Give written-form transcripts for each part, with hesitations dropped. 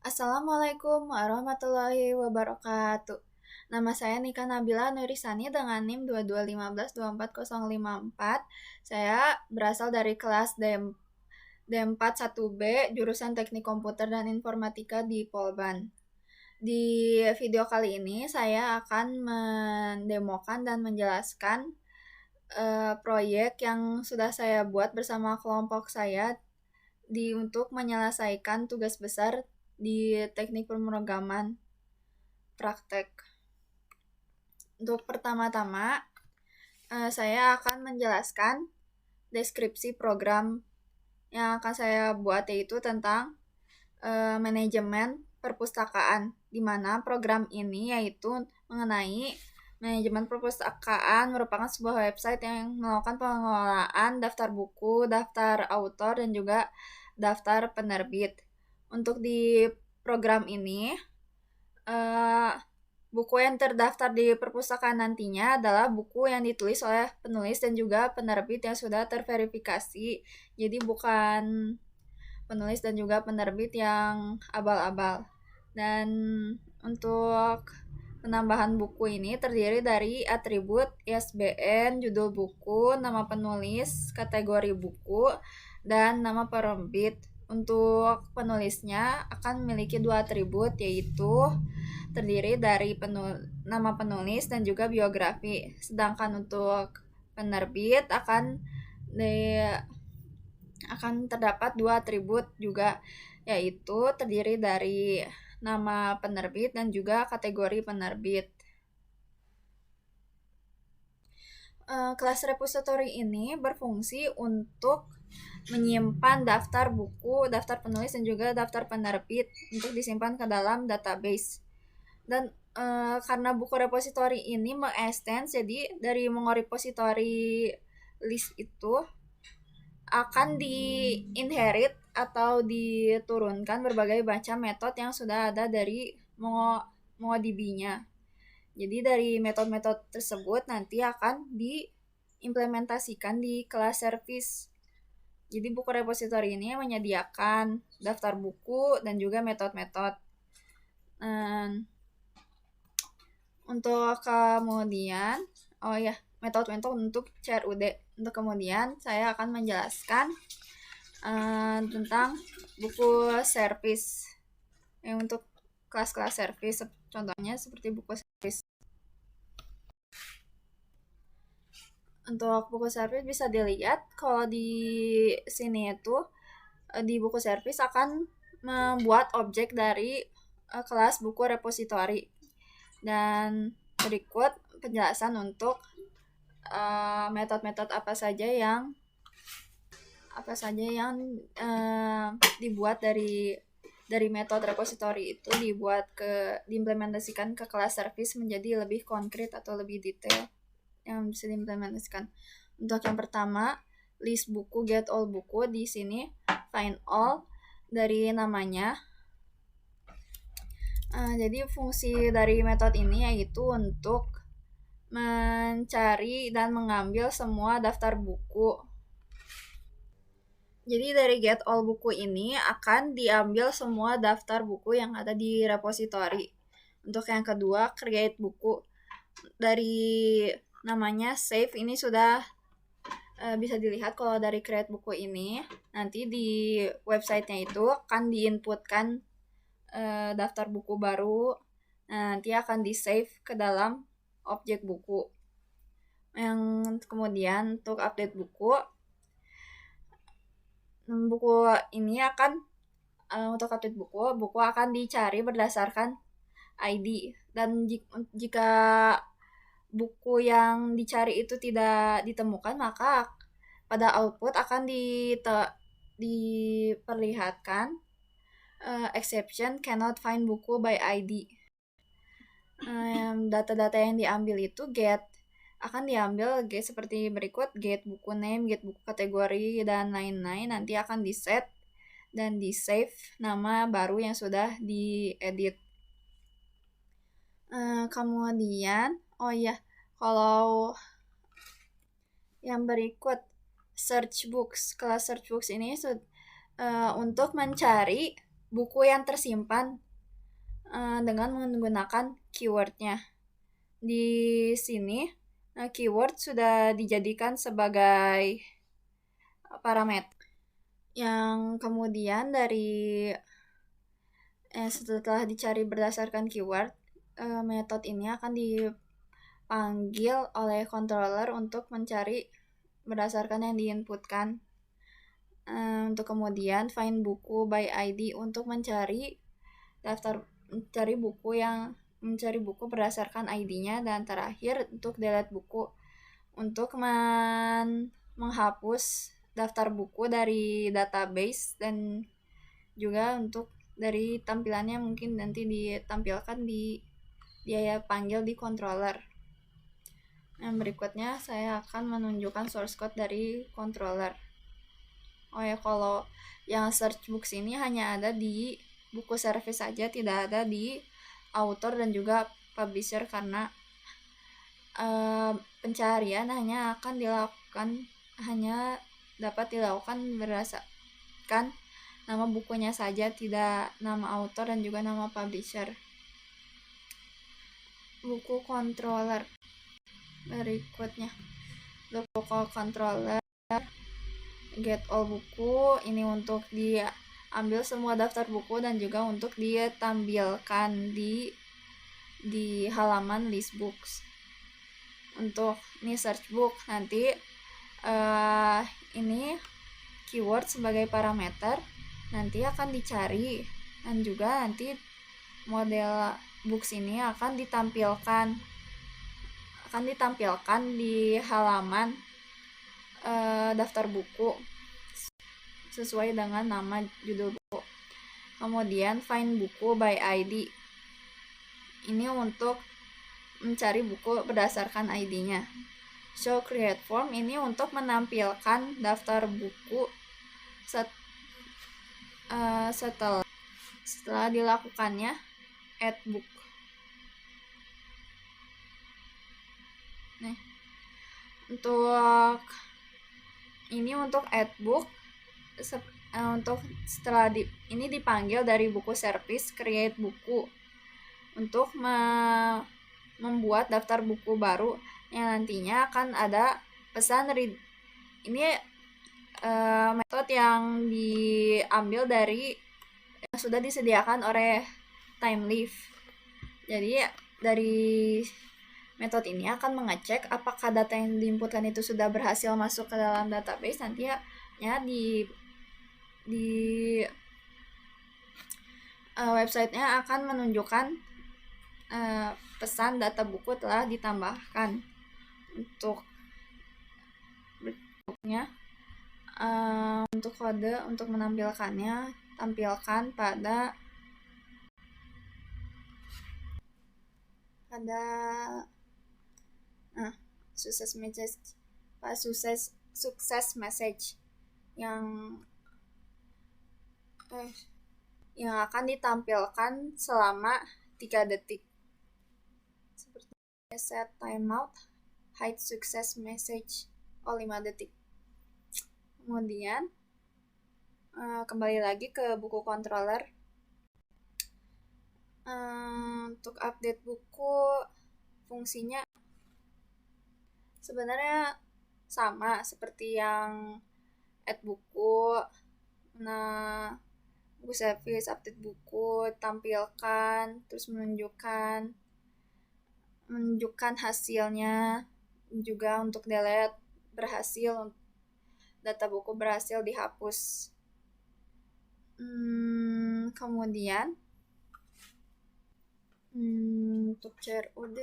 Assalamualaikum warahmatullahi wabarakatuh. Nama saya Nika Nabila Nurisani dengan NIM 2215240054. Saya berasal dari kelas D4 1B jurusan Teknik Komputer dan Informatika di Polban. Di video kali ini saya akan mendemokan dan menjelaskan proyek yang sudah saya buat bersama kelompok saya untuk menyelesaikan tugas besar di teknik pemrograman praktek. Untuk pertama-tama, saya akan menjelaskan deskripsi program yang akan saya buat, yaitu tentang manajemen perpustakaan, di mana program ini yaitu mengenai manajemen perpustakaan merupakan sebuah website yang melakukan pengelolaan daftar buku, daftar autor, dan juga daftar penerbit. Untuk di program ini, buku yang terdaftar di perpustakaan nantinya adalah buku yang ditulis oleh penulis dan juga penerbit yang sudah terverifikasi. Jadi bukan penulis dan juga penerbit yang abal-abal. Dan untuk penambahan buku ini terdiri dari atribut ISBN, judul buku, nama penulis, kategori buku, dan nama penerbit. Untuk penulisnya akan memiliki dua atribut, yaitu terdiri dari nama penulis dan juga biografi. Sedangkan untuk penerbit akan terdapat dua atribut juga, yaitu terdiri dari nama penerbit dan juga kategori penerbit. Kelas repository ini berfungsi untuk menyimpan daftar buku, daftar penulis, dan juga daftar penerbit untuk disimpan ke dalam database. Dan karena buku repository ini mengextend, jadi dari Mongo repository list itu akan di-inherit atau diturunkan berbagai macam metode yang sudah ada dari MongoDB-nya. Jadi dari metode-metode tersebut nanti akan diimplementasikan di kelas service. Jadi buku repository ini menyediakan daftar buku dan juga metode-metode. Untuk kemudian, metode-metode untuk CRUD. Untuk kemudian saya akan menjelaskan tentang buku service. Untuk kelas-kelas service, contohnya seperti buku service. Untuk buku service bisa dilihat kalau di sini itu di buku service akan membuat objek dari kelas buku repository. Dan berikut penjelasan untuk metode-metode apa saja yang dibuat dari metode repository itu diimplementasikan ke kelas service menjadi lebih konkret atau lebih detail yang bisa diimplementasikan. Untuk yang pertama, list buku, get all buku. Di sini find all dari namanya. Jadi fungsi dari metode ini yaitu untuk mencari dan mengambil semua daftar buku. Jadi dari get all buku ini akan diambil semua daftar buku yang ada di repository. Untuk yang kedua, create buku. Dari namanya save ini sudah bisa dilihat kalau dari create buku ini nanti di websitenya itu akan diinputkan daftar buku baru. Nanti akan di save ke dalam objek buku. Yang kemudian untuk update buku ini akan untuk update buku akan dicari berdasarkan ID. Dan jika buku yang dicari itu tidak ditemukan, maka pada output akan diperlihatkan exception cannot find buku by ID. Data-data yang diambil itu akan diambil seperti berikut: get buku name, get buku kategori, dan lain-lain. Nanti akan di set dan di save nama baru yang sudah diedit. Kemudian kalau yang berikut search books. Kelas search books ini untuk mencari buku yang tersimpan dengan menggunakan keywordnya. Di sini keyword sudah dijadikan sebagai parameter yang kemudian setelah dicari berdasarkan keyword, metode ini akan dipanggil oleh controller untuk mencari berdasarkan yang diinputkan. Untuk kemudian find buku by ID untuk mencari buku berdasarkan ID-nya, dan terakhir untuk delete buku untuk menghapus daftar buku dari database, dan juga untuk dari tampilannya mungkin nanti ditampilkan dia panggil di controller. Yang berikutnya saya akan menunjukkan source code dari controller. Kalau yang search books ini hanya ada di buku service saja, tidak ada di author dan juga publisher, karena pencarian hanya dapat dilakukan berdasarkan nama bukunya saja, tidak nama author dan juga nama publisher. Buku controller berikutnya, buku controller get all buku ini untuk diambil semua daftar buku dan juga untuk ditampilkan di halaman list books. Untuk ini search book, nanti ini keyword sebagai parameter nanti akan dicari, dan juga nanti model books ini akan ditampilkan di halaman daftar buku sesuai dengan nama judul buku. Kemudian find buku by ID ini untuk mencari buku berdasarkan ID-nya. Show create form ini untuk menampilkan daftar buku setelah dilakukannya add book. Untuk add book, untuk setelah ini dipanggil dari buku service create buku untuk membuat daftar buku baru yang nantinya akan ada pesan read. Ini metode yang diambil dari yang sudah disediakan oleh TimeLeaf. Jadi dari metode ini akan mengecek apakah data yang diinputkan itu sudah berhasil masuk ke dalam database. Nantinya di websitenya akan menunjukkan pesan data buku telah ditambahkan. Untuk berikutnya, untuk kode untuk menampilkannya, tampilkan pada success message yang akan ditampilkan selama 3 detik. Seperti set timeout, hide success message 5 detik. Kemudian kembali lagi ke buku controller. Untuk update buku, fungsinya sebenarnya sama seperti yang add buku, buku service, update buku, tampilkan, terus menunjukkan hasilnya, juga untuk delete data buku berhasil dihapus. Kemudian untuk CRUD,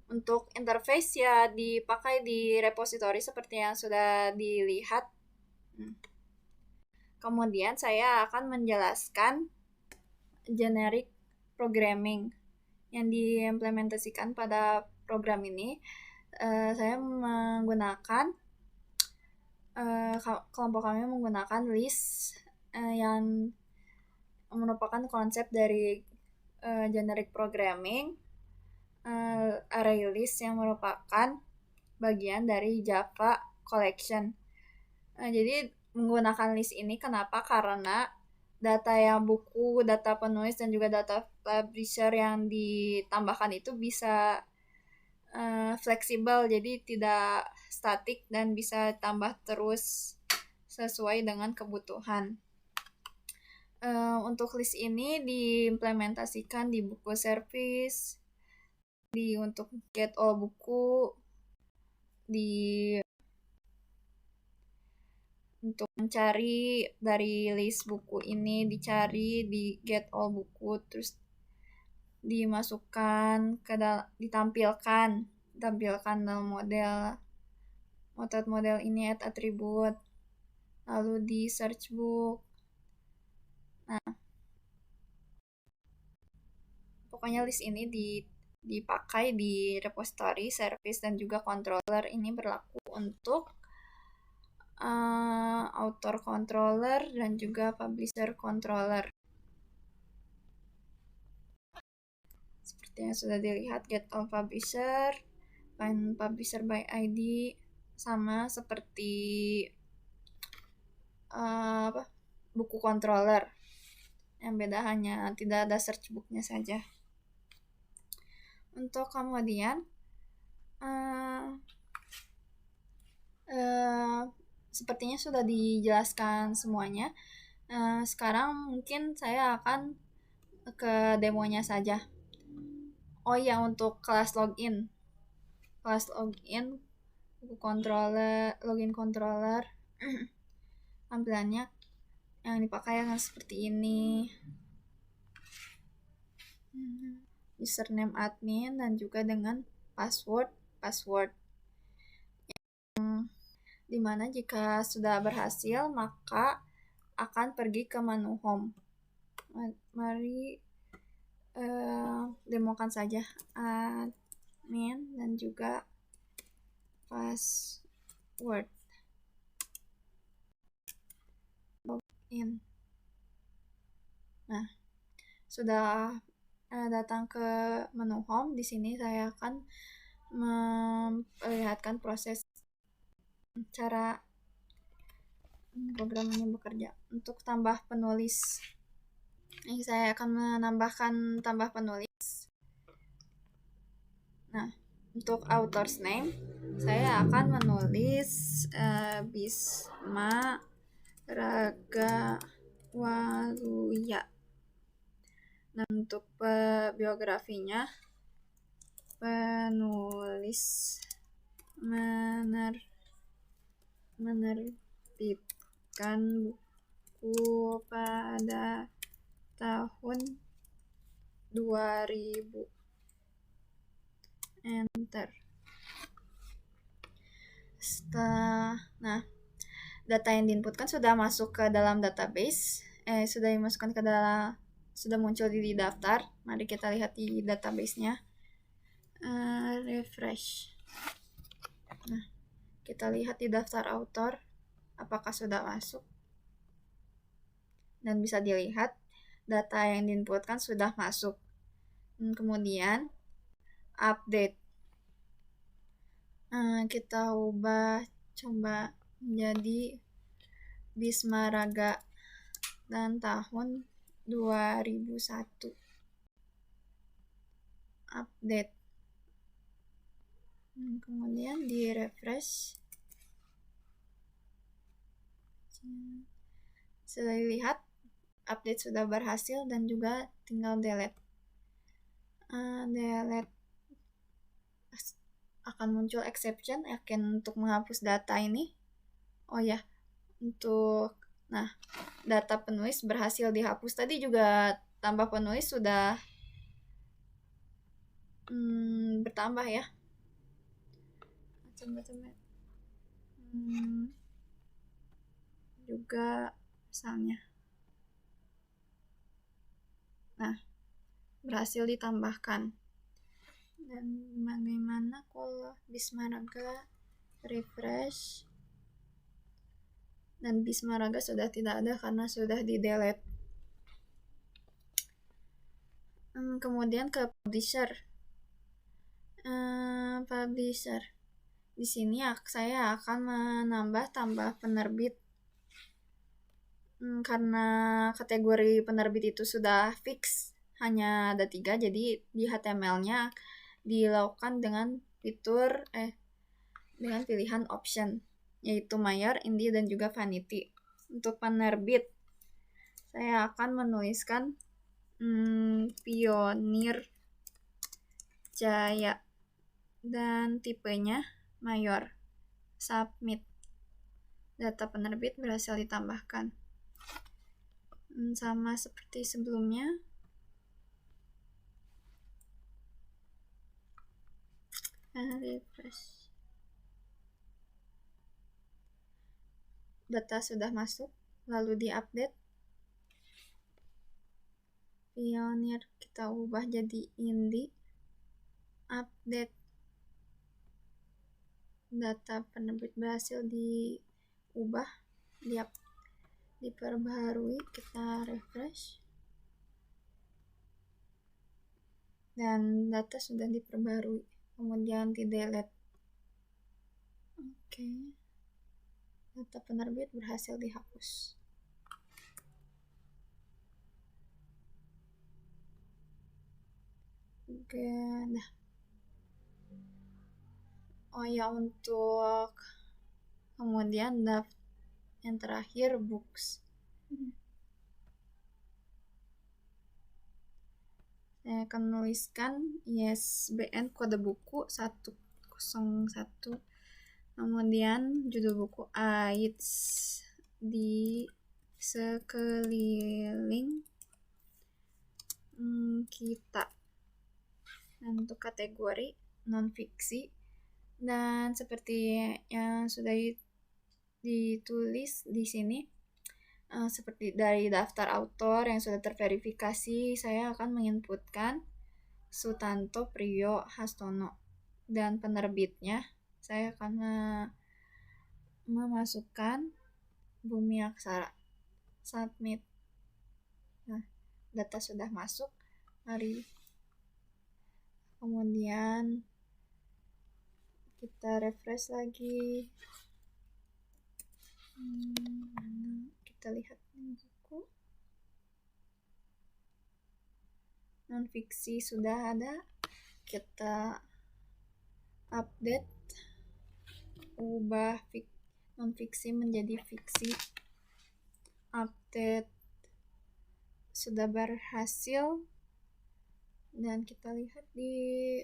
untuk interface ya dipakai di repository seperti yang sudah dilihat. Kemudian saya akan menjelaskan generic programming yang diimplementasikan pada program ini. Saya menggunakan kelompok kami menggunakan list yang merupakan konsep dari generic programming, array list yang merupakan bagian dari Java collection. Jadi menggunakan list ini. Kenapa? Karena data yang buku, data penulis, dan juga data publisher yang ditambahkan itu bisa fleksibel, jadi tidak statik dan bisa tambah terus sesuai dengan kebutuhan. Untuk list ini diimplementasikan di buku service, untuk get all buku, untuk mencari dari list buku ini dicari di get all buku, terus dimasukkan ditampilkan dalam model ini add attribute, lalu di search book. Nah, pokoknya list ini dipakai di repository, service, dan juga controller. Ini berlaku untuk author controller dan juga publisher controller. Seperti yang sudah dilihat, get all publisher, find publisher by ID, sama seperti buku controller. Yang beda hanya tidak ada search booknya saja. Untuk kemudian sepertinya sudah dijelaskan semuanya. Sekarang mungkin saya akan ke demonya saja. Oh iya, untuk kelas login buku controller, login controller, tampilannya yang dipakai akan seperti ini. Username admin dan juga dengan password dimana jika sudah berhasil maka akan pergi ke menu home. Mari demokan saja admin dan juga password. Login. Nah, sudah datang ke menu home. Di sini saya akan memperlihatkan proses cara program ini bekerja. Untuk tambah penulis, ini saya akan menambahkan tambah penulis. Nah, untuk author's name saya akan menulis Bisma Raga Waluya. Dan untuk biografinya, penulis menerbitkan buku pada tahun 2000. Enter. Nah, data yang diinputkan sudah masuk ke dalam database, sudah muncul di daftar. Mari kita lihat di database-nya. Refresh. Nah, kita lihat di daftar author apakah sudah masuk. Dan bisa dilihat data yang diinputkan sudah masuk. Kemudian update. Kita coba menjadi Bisma Raga dan tahun 2001. Update. Kemudian di refresh. Sudah dilihat update sudah berhasil dan juga tinggal delete. Delete akan muncul exception untuk menghapus data ini. Oh ya, data penulis berhasil dihapus. Tadi juga tambah penulis sudah bertambah ya. Juga misalnya. Nah, berhasil ditambahkan. Dan bagaimana kalau Bisma Raga refresh? Dan Bisma Raga sudah tidak ada karena sudah di-delete. Kemudian ke publisher. Publisher. Di sini saya akan menambah penerbit. Karena kategori penerbit itu sudah fix hanya ada 3, jadi di HTML-nya dilakukan dengan dengan pilihan option, yaitu mayor, indie, dan juga vanity. Untuk penerbit, saya akan menuliskan Pionir Jaya dan tipenya mayor. Submit. Data penerbit berhasil ditambahkan. Sama seperti sebelumnya. Refresh. Data sudah masuk, lalu diupdate. Pionir kita ubah jadi indie. Update. Data penerbit berhasil diubah, diperbaharui. Kita refresh. Dan data sudah diperbarui, kemudian di delete. Oke. Data penerbit berhasil dihapus. Oke, dah. Oh ya, untuk kemudian yang terakhir books. Saya akan menuliskan ISBN kode buku 101, kemudian judul buku AIDS di sekeliling kita. Dan untuk kategori non-fiksi, dan seperti yang sudah ditulis di sini, seperti dari daftar autor yang sudah terverifikasi, saya akan menginputkan Sutanto Priyo Hastono, dan penerbitnya saya akan memasukkan Bumi Aksara. Submit. Nah, data sudah masuk. Mari kemudian kita refresh lagi. Kita lihat buku non-fiksi sudah ada. Kita update, ubah non-fiksi menjadi fiksi. Update sudah berhasil, dan kita lihat di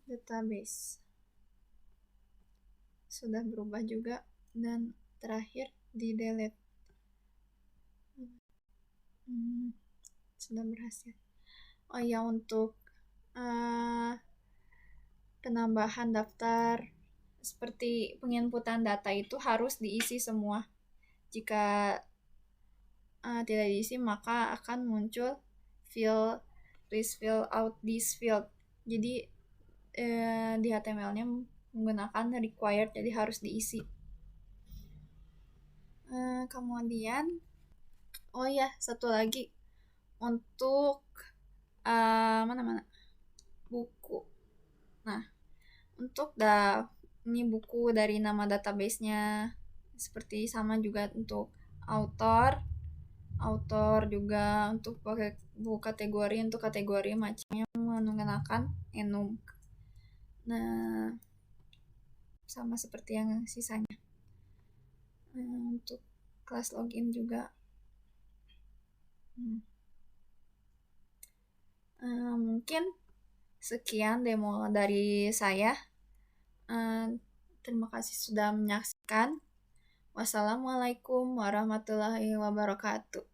database sudah berubah juga, dan terakhir di delete. Sudah berhasil. Oh ya, untuk penambahan daftar seperti penginputan data itu harus diisi semua. Jika tidak diisi, maka akan muncul please fill out this field. Jadi di HTML-nya menggunakan required, jadi harus diisi. Kemudian satu lagi untuk buku. Nah, untuk ini buku dari nama database-nya seperti sama juga untuk author juga untuk buku kategori, untuk kategori macamnya menggunakan enum. Nah, sama seperti yang sisanya. Untuk kelas login juga mungkin sekian demo dari saya. Terima kasih sudah menyaksikan. Wassalamualaikum warahmatullahi wabarakatuh.